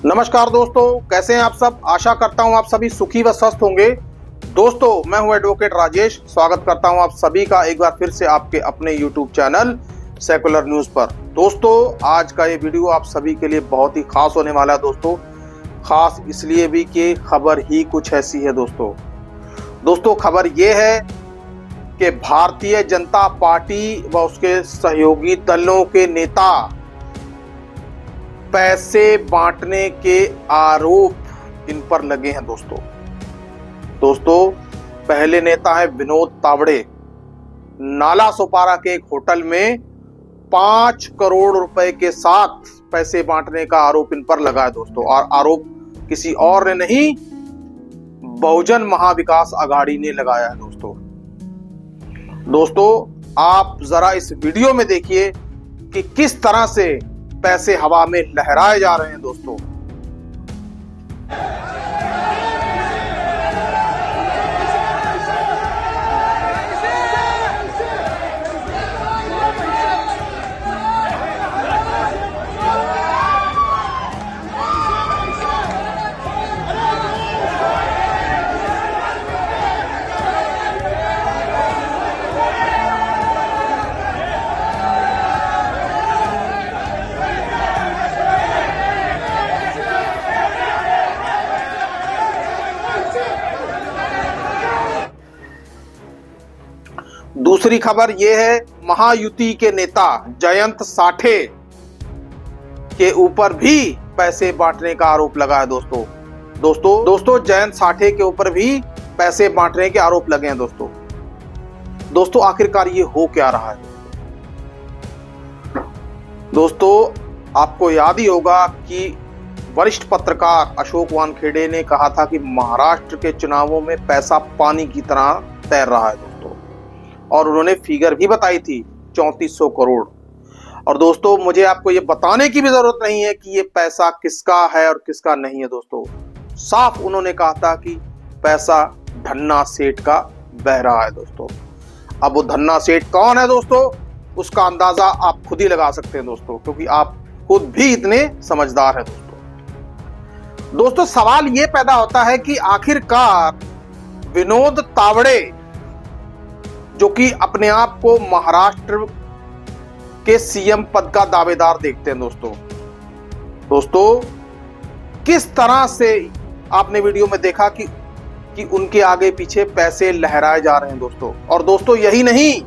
नमस्कार दोस्तों, कैसे हैं आप सब। आशा करता हूं आप सभी सुखी व स्वस्थ होंगे। दोस्तों, मैं हूं एडवोकेट राजेश। स्वागत करता हूं आप सभी का एक बार फिर से आपके अपने यूट्यूब चैनल सेकुलर न्यूज पर। दोस्तों, आज का ये वीडियो आप सभी के लिए बहुत ही खास होने वाला है। दोस्तों, खास इसलिए भी कि खबर ही कुछ ऐसी है। दोस्तों खबर ये है कि भारतीय जनता पार्टी व उसके सहयोगी दलों के नेता पैसे बांटने के आरोप इन पर लगे हैं। दोस्तों पहले नेता है विनोद तावड़े। नाला सोपारा के एक होटल में 5 करोड़ रुपए के साथ पैसे बांटने का आरोप इन पर लगा है। दोस्तों, और आरोप किसी और ने नहीं, बहुजन महाविकास आघाड़ी ने लगाया है। दोस्तों आप जरा इस वीडियो में देखिए कि किस तरह से पैसे हवा में लहराए जा रहे हैं। दोस्तों दूसरी खबर यह है, महायुति के नेता जयंत साठे के ऊपर भी पैसे बांटने का आरोप लगा है। दोस्तों जयंत साठे के ऊपर भी पैसे बांटने के आरोप लगे हैं। दोस्तों आखिरकार ये हो क्या रहा है। दोस्तों आपको याद ही होगा कि वरिष्ठ पत्रकार अशोक वानखेड़े ने कहा था कि महाराष्ट्र के चुनावों में पैसा पानी की तरह तैर रहा है। और उन्होंने फिगर भी बताई थी 3400 करोड़। और दोस्तों मुझे आपको ये बताने की भी जरूरत नहीं है कि ये पैसा किसका है और किसका नहीं है। दोस्तों साफ उन्होंने कहा था कि पैसा धन्ना सेठ का बह रहा है। दोस्तों अब वो धन्ना सेठ कौन है दोस्तों, उसका अंदाजा आप खुद ही लगा सकते हैं दोस्तों, क्योंकि आप खुद भी इतने समझदार हैं। दोस्तों सवाल ये पैदा होता है कि आखिरकार विनोद तावड़े, जो कि अपने आप को महाराष्ट्र के सीएम पद का दावेदार देखते हैं, दोस्तों किस तरह से आपने वीडियो में देखा कि उनके आगे पीछे पैसे लहराए जा रहे हैं। और दोस्तों यही नहीं,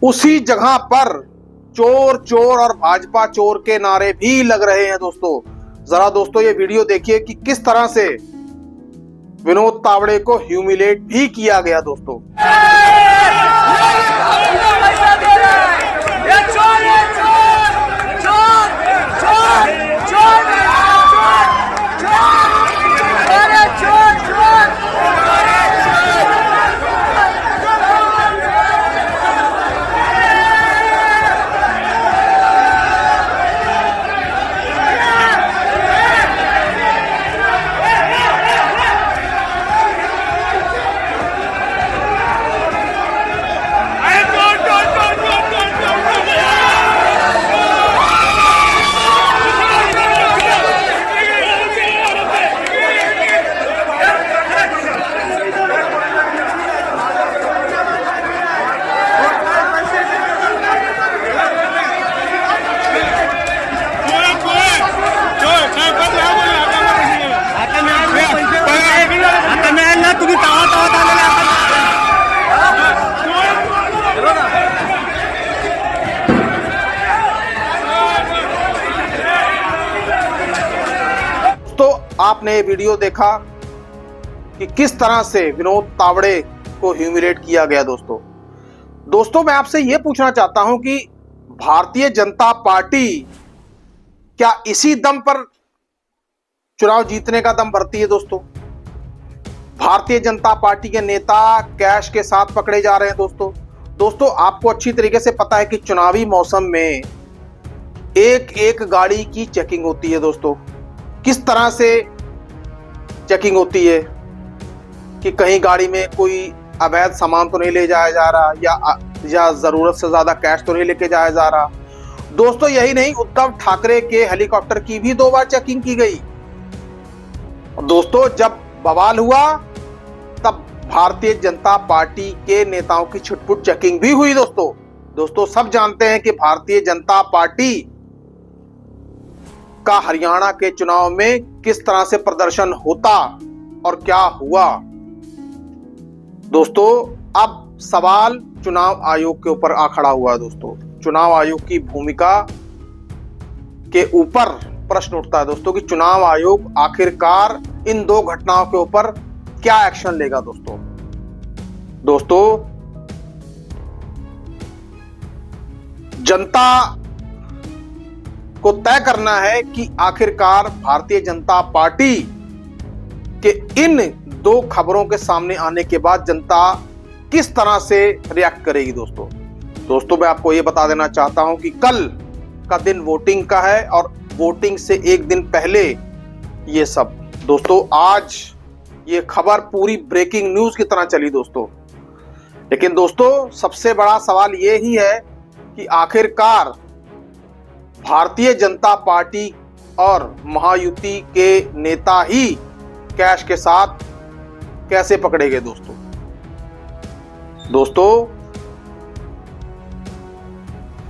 उसी जगह पर चोर चोर और भाजपा चोर के नारे भी लग रहे हैं। जरा दोस्तों ये वीडियो देखिए कि किस तरह से विनोद तावड़े को ह्यूमिलेट भी किया गया। दोस्तों आपने वीडियो देखा कि किस तरह से विनोद तावड़े को ह्यूमिलेट किया गया। दोस्तों मैं आपसे यह पूछना चाहता हूं कि भारतीय जनता पार्टी क्या इसी दम पर चुनाव जीतने का दम भरती है। भारतीय जनता पार्टी के नेता कैश के साथ पकड़े जा रहे हैं। दोस्तों आपको अच्छी तरीके से पता है कि चुनावी मौसम में एक एक गाड़ी की चेकिंग होती है। किस तरह से चेकिंग होती है कि कहीं गाड़ी में कोई अवैध सामान तो नहीं ले जाया जा रहा, या जरूरत से ज्यादा कैश तो नहीं लेके जाया जा रहा। दोस्तों यही नहीं, उद्धव ठाकरे के हेलीकॉप्टर की भी 2 बार चेकिंग की गई। दोस्तों जब बवाल हुआ तब भारतीय जनता पार्टी के नेताओं की छुटपुट चेकिंग भी हुई। दोस्तों सब जानते हैं कि भारतीय जनता पार्टी का हरियाणा के चुनाव में किस तरह से प्रदर्शन होता और क्या हुआ। दोस्तों अब सवाल चुनाव आयोग के ऊपर आ खड़ा हुआ है। दोस्तों चुनाव आयोग की भूमिका के ऊपर प्रश्न उठता है दोस्तों कि चुनाव आयोग आखिरकार इन 2 घटनाओं के ऊपर क्या एक्शन लेगा। दोस्तों जनता को तय करना है कि आखिरकार भारतीय जनता पार्टी के इन 2 खबरों के सामने आने के बाद जनता किस तरह से रिएक्ट करेगी। दोस्तों मैं आपको यह बता देना चाहता हूं कि कल का दिन वोटिंग का है और वोटिंग से एक दिन पहले ये सब। दोस्तों आज ये खबर पूरी ब्रेकिंग न्यूज की तरह चली दोस्तों, लेकिन दोस्तों सबसे बड़ा सवाल ये ही है कि आखिरकार भारतीय जनता पार्टी और महायुति के नेता ही कैश के साथ कैसे पकड़े गए। दोस्तों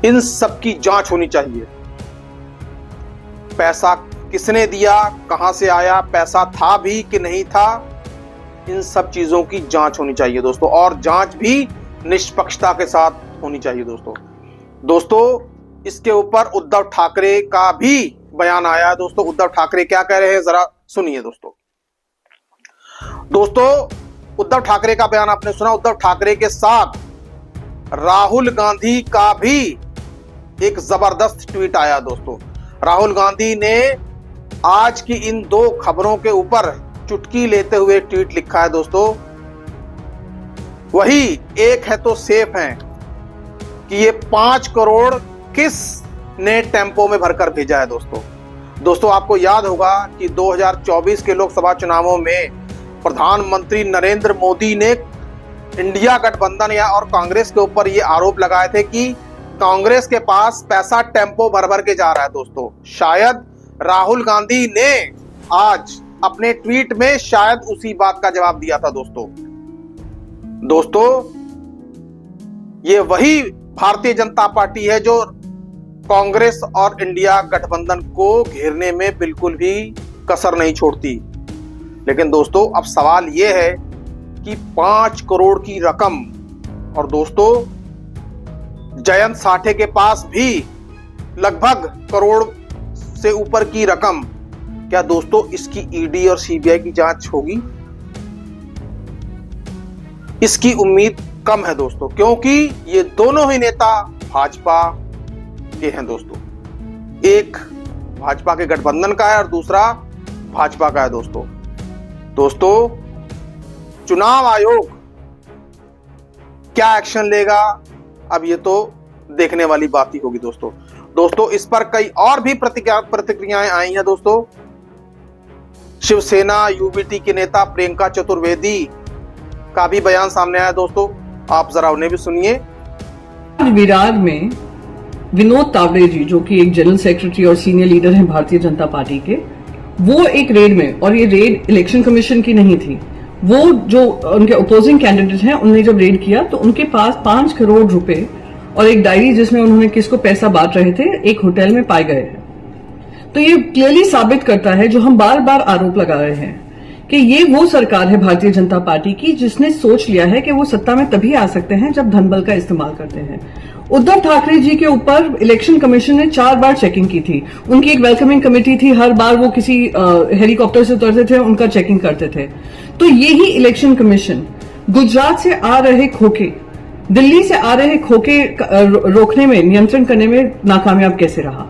इन सब की जांच होनी चाहिए। पैसा किसने दिया, कहां से आया, पैसा था भी कि नहीं था, इन सब चीजों की जांच होनी चाहिए दोस्तों, और जांच भी निष्पक्षता के साथ होनी चाहिए। दोस्तों इसके ऊपर उद्धव ठाकरे का भी बयान आया है। दोस्तों उद्धव ठाकरे क्या कह रहे हैं जरा सुनिए। दोस्तों उद्धव ठाकरे का बयान आपने सुना। उद्धव ठाकरे के साथ राहुल गांधी का भी एक जबरदस्त ट्वीट आया। दोस्तों राहुल गांधी ने आज की इन 2 खबरों के ऊपर चुटकी लेते हुए ट्वीट लिखा है। दोस्तों वही एक है तो सेफ है कि ये 5 करोड़ किस ने टेम्पो में भरकर भेजा है। दोस्तों आपको याद होगा कि 2024 के लोकसभा चुनावों में प्रधानमंत्री नरेंद्र मोदी ने इंडिया गठबंधन और कांग्रेस के ऊपर ये आरोप लगाए थे कि कांग्रेस के पास पैसा टेम्पो भर भर के जा रहा है। दोस्तों शायद राहुल गांधी ने आज अपने ट्वीट में शायद उसी बात का जवाब दिया था। दोस्तों ये वही भारतीय जनता पार्टी है जो कांग्रेस और इंडिया गठबंधन को घेरने में बिल्कुल भी कसर नहीं छोड़ती। लेकिन दोस्तों अब सवाल यह है कि 5 करोड़ की रकम, और दोस्तों जयंत साठे के पास भी लगभग करोड़ से ऊपर की रकम, क्या दोस्तों इसकी ईडी और सीबीआई की जांच होगी? इसकी उम्मीद कम है दोस्तों, क्योंकि ये दोनों ही नेता भाजपा के हैं। एक भाजपा के गठबंधन का है और दूसरा भाजपा का है। दोस्तों चुनाव आयोग क्या एक्शन लेगा अब ये तो देखने वाली बात ही होगी। दोस्तों इस पर कई और भी प्रतिक्रियाएं आई हैं। दोस्तों शिवसेना यूबीटी के नेता प्रियंका चतुर्वेदी का भी बयान सामने आया। दोस्तों आप जरा उन्हें भी सुनिए। विरार में विनोद तावड़े जी, जो कि एक जनरल सेक्रेटरी और सीनियर लीडर हैं भारतीय जनता पार्टी के, वो एक रेड में, और ये रेड इलेक्शन कमीशन की नहीं थी, वो जो उनके अपोजिंग कैंडिडेट हैं उन्होंने जब रेड किया तो उनके पास 5 करोड़ रुपए और एक डायरी जिसमें उन्होंने किसको पैसा बांट रहे थे एक होटल में पाए गए हैं। तो ये क्लियरली साबित करता है जो हम बार बार आरोप लगा रहे हैं कि ये वो सरकार है भारतीय जनता पार्टी की जिसने सोच लिया है कि वो सत्ता में तभी आ सकते हैं जब धनबल का इस्तेमाल करते हैं। उद्धव ठाकरे जी के ऊपर इलेक्शन कमीशन ने 4 बार चेकिंग की थी। उनकी एक वेलकमिंग कमेटी थी, हर बार वो किसी हेलीकॉप्टर से उतरते थे, उनका चेकिंग करते थे। तो यही इलेक्शन कमीशन गुजरात से आ रहे खोखे, दिल्ली से आ रहे खोखे रोकने में, नियंत्रण करने में नाकामयाब कैसे रहा?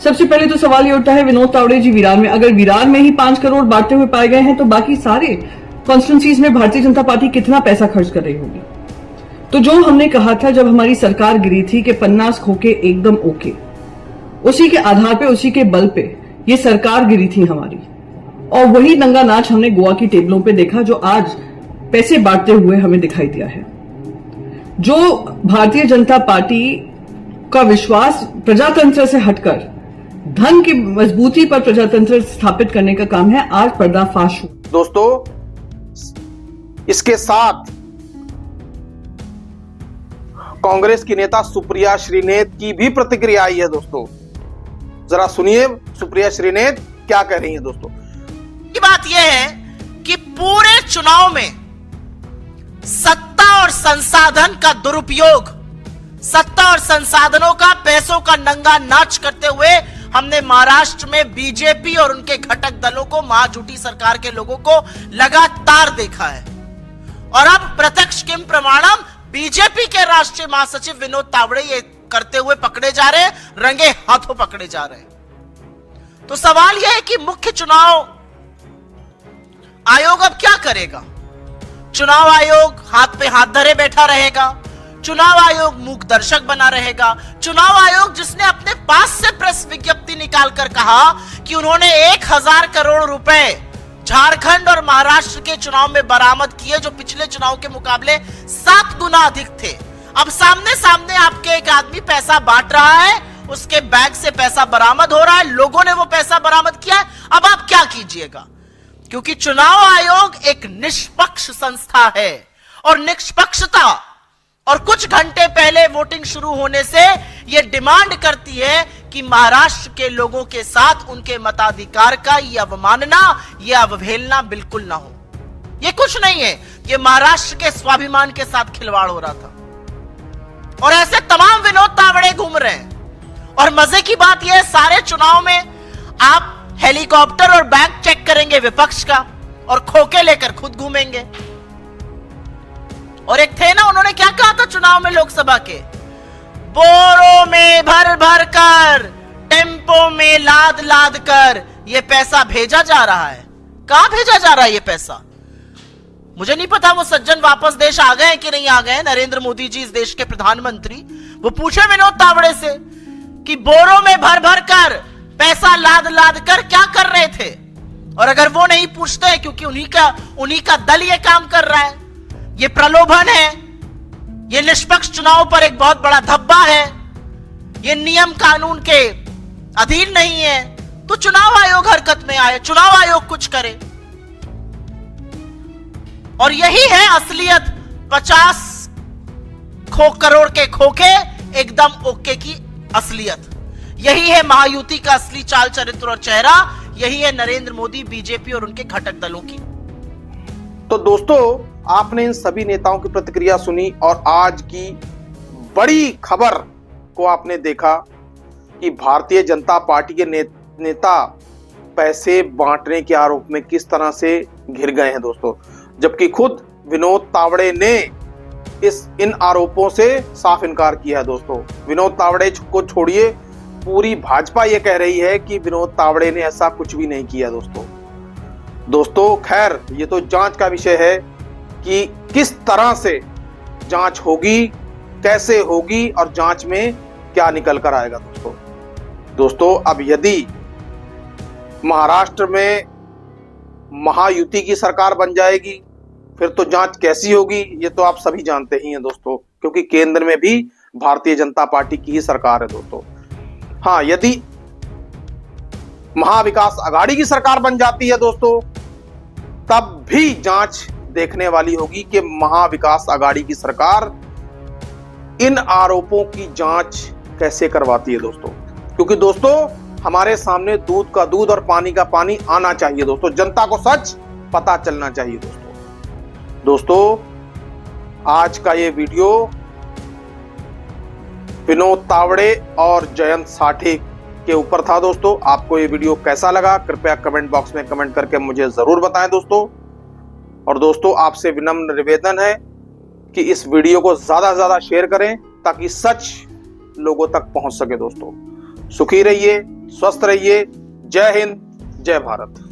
सबसे पहले तो सवाल ये उठता है विनोद तावड़े जी विरार में, अगर विरार में ही 5 करोड़ बांटते हुए पाए गए हैं तो बाकी सारे कॉन्स्टिट्यूंसीज में भारतीय जनता पार्टी कितना पैसा खर्च कर रही होगी? तो जो हमने कहा था जब हमारी सरकार गिरी थी कि 50 खोखे एकदम ओके, उसी के आधार पे, उसी के बल पे ये सरकार गिरी थी हमारी, और वही दंगा नाच हमने गोवा की टेबलों पे देखा जो आज पैसे बांटते हुए हमें दिखाई दिया है। जो भारतीय जनता पार्टी का विश्वास प्रजातंत्र से हटकर धन की मजबूती पर प्रजातंत्र स्थापित करने का काम है, आज पर्दाफाश हुआ। दोस्तों, इसके साथ कांग्रेस की नेता सुप्रिया श्रीनेत की भी प्रतिक्रिया आई है। दोस्तों जरा सुनिए सुप्रिया श्रीनेत क्या कह रही हैं। दोस्तों की बात यह है कि पूरे चुनाव में सत्ता और संसाधन का दुरुपयोग, सत्ता और संसाधनों का, पैसों का नंगा नाच करते हुए हमने महाराष्ट्र में बीजेपी और उनके घटक दलों को, महाजूटी सरकार के लोगों को लगातार देखा है। और अब प्रत्यक्ष किम प्रमाणम बीजेपी के राष्ट्रीय महासचिव विनोद तावड़े ये करते हुए पकड़े जा रहे हैं, रंगे हाथों पकड़े जा रहे हैं। तो सवाल यह है कि मुख्य चुनाव आयोग अब क्या करेगा? चुनाव आयोग हाथ पे हाथ धरे बैठा रहेगा? चुनाव आयोग मूक दर्शक बना रहेगा? चुनाव आयोग जिसने अपने पास से प्रेस विज्ञप्ति निकालकर कहा कि उन्होंने 1000 करोड़ रुपए झारखंड और महाराष्ट्र के चुनाव में बरामद किए, जो पिछले चुनाव के मुकाबले 7 गुना अधिक थे। अब सामने सामने आपके एक आदमी पैसा बांट रहा है, उसके बैग से पैसा बरामद हो रहा है, लोगों ने वो पैसा बरामद किया है। अब आप क्या कीजिएगा? क्योंकि चुनाव आयोग एक निष्पक्ष संस्था है और निष्पक्षता और कुछ घंटे पहले वोटिंग शुरू होने से यह डिमांड करती है कि महाराष्ट्र के लोगों के साथ उनके मताधिकार का यह अवमानना, यह अवहेलना बिल्कुल ना हो। यह कुछ नहीं है, यह महाराष्ट्र के स्वाभिमान के साथ खिलवाड़ हो रहा था। और ऐसे तमाम विनोद तावड़े घूम रहे हैं। और मजे की बात यह है, सारे चुनाव में आप हेलीकॉप्टर और बैंक चेक करेंगे विपक्ष का, और खोके लेकर खुद घूमेंगे। और एक थे ना, उन्होंने क्या कहा था चुनाव में लोकसभा के, बोरों में भर भर कर, टेम्पो में लाद लाद कर ये पैसा भेजा जा रहा है। कहां भेजा जा रहा है ये पैसा? मुझे नहीं पता वो सज्जन वापस देश आ गए कि नहीं आ गए, नरेंद्र मोदी जी इस देश के प्रधानमंत्री। वो पूछे विनोद तावड़े से कि बोरों में भर भर कर पैसा लाद लाद कर क्या कर रहे थे? और अगर वो नहीं पूछते, क्योंकि उन्हीं का दल ये काम कर रहा है, ये प्रलोभन है, ये निष्पक्ष चुनाव पर एक बहुत बड़ा धब्बा है, ये नियम कानून के अधीन नहीं है, तो चुनाव आयोग हरकत में आए, चुनाव आयोग कुछ करे। और यही है असलियत 50 करोड़ के खोखे एकदम ओके की असलियत। यही है महायुति का असली चाल चरित्र और चेहरा। यही है नरेंद्र मोदी, बीजेपी और उनके घटक दलों की। तो दोस्तों, आपने इन सभी नेताओं की प्रतिक्रिया सुनी और आज की बड़ी खबर को आपने देखा कि भारतीय जनता पार्टी के नेता पैसे बांटने के आरोप में किस तरह से घिर गए हैं। दोस्तों, जबकि खुद विनोद तावड़े ने इन आरोपों से साफ इनकार किया है। दोस्तों, विनोद तावड़े को छोड़िए, पूरी भाजपा ये कह रही है कि विनोद तावड़े ने ऐसा कुछ भी नहीं किया। दोस्तों खैर, ये तो जांच का विषय है कि किस तरह से जांच होगी, कैसे होगी और जांच में क्या निकल कर आएगा। दोस्तों अब यदि महाराष्ट्र में महायुति की सरकार बन जाएगी, फिर तो जांच कैसी होगी ये तो आप सभी जानते ही हैं दोस्तों, क्योंकि केंद्र में भी भारतीय जनता पार्टी की ही सरकार है। दोस्तों हाँ, यदि महाविकास आघाड़ी की सरकार बन जाती है दोस्तों, तब भी जांच देखने वाली होगी कि महाविकास आघाड़ी की सरकार इन आरोपों की जांच कैसे करवाती है। क्योंकि दोस्तों हमारे सामने दूध का दूध और पानी का पानी आना चाहिए। जनता को सच पता चलना चाहिए। दोस्तों आज का ये वीडियो विनोद तावड़े और जयंत साठे के ऊपर था। दोस्तों आपको ये वीडियो कैसा लगा, कृपया कमेंट बॉक्स में कमेंट करके मुझे जरूर बताएं दोस्तों। और दोस्तों आपसे विनम्र निवेदन है कि इस वीडियो को ज्यादा से ज्यादा शेयर करें ताकि सच लोगों तक पहुंच सके। दोस्तों सुखी रहिए, स्वस्थ रहिए। जय हिंद, जय भारत।